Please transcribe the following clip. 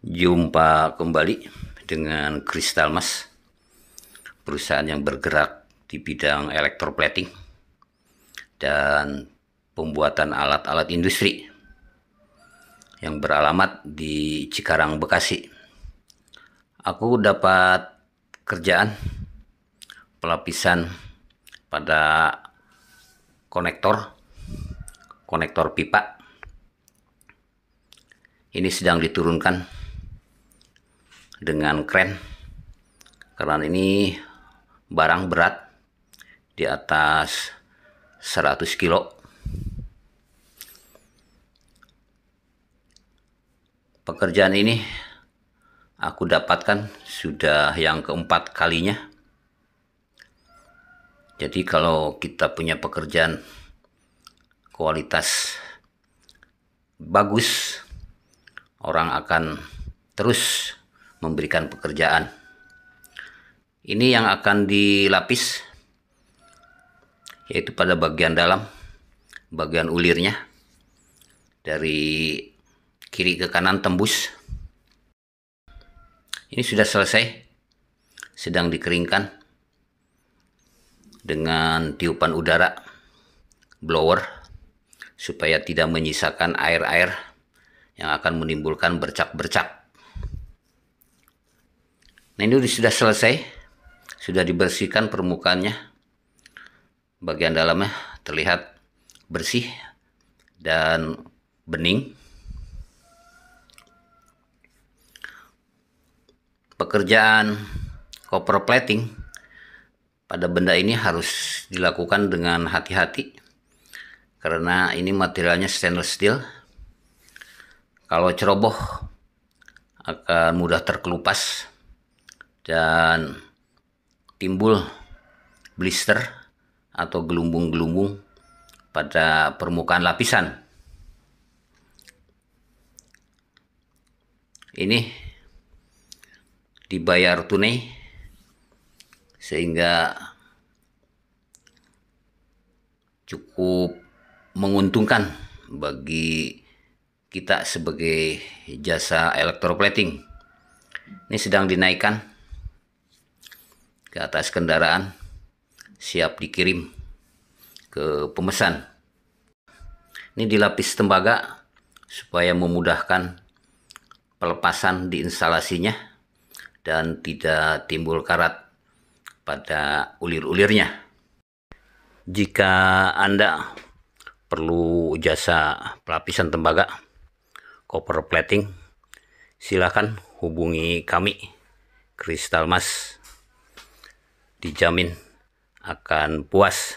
Jumpa kembali dengan Cristalmas, perusahaan yang bergerak di bidang elektroplating dan pembuatan alat-alat industri yang beralamat di Cikarang, Bekasi. Aku dapat kerjaan pelapisan pada konektor pipa. Ini sedang diturunkan dengan kren karena ini barang berat di atas 100 kilo. Pekerjaan ini aku dapatkan sudah yang keempat kalinya. Jadi kalau kita punya pekerjaan kualitas bagus, orang akan terus memberikan pekerjaan. Ini yang akan dilapis, yaitu pada bagian dalam, bagian ulirnya, dari kiri ke kanan tembus. Ini sudah selesai, sedang dikeringkan dengan tiupan udara blower supaya tidak menyisakan air-air yang akan menimbulkan bercak-bercak. Nah, ini sudah selesai, sudah dibersihkan permukaannya, bagian dalamnya terlihat bersih dan bening. Pekerjaan copper plating pada benda ini harus dilakukan dengan hati-hati karena ini materialnya stainless steel. Kalau ceroboh akan mudah terkelupas dan timbul blister atau gelembung-gelembung pada permukaan lapisan. Ini dibayar tunai sehingga cukup menguntungkan bagi kita sebagai jasa elektroplating. Ini sedang dinaikkan ke atas kendaraan, siap dikirim ke pemesan. Ini dilapis tembaga supaya memudahkan pelepasan di instalasinya dan tidak timbul karat pada ulir-ulirnya. Jika Anda perlu jasa pelapisan tembaga copper plating, silakan hubungi kami, Cristalmas. Dijamin akan puas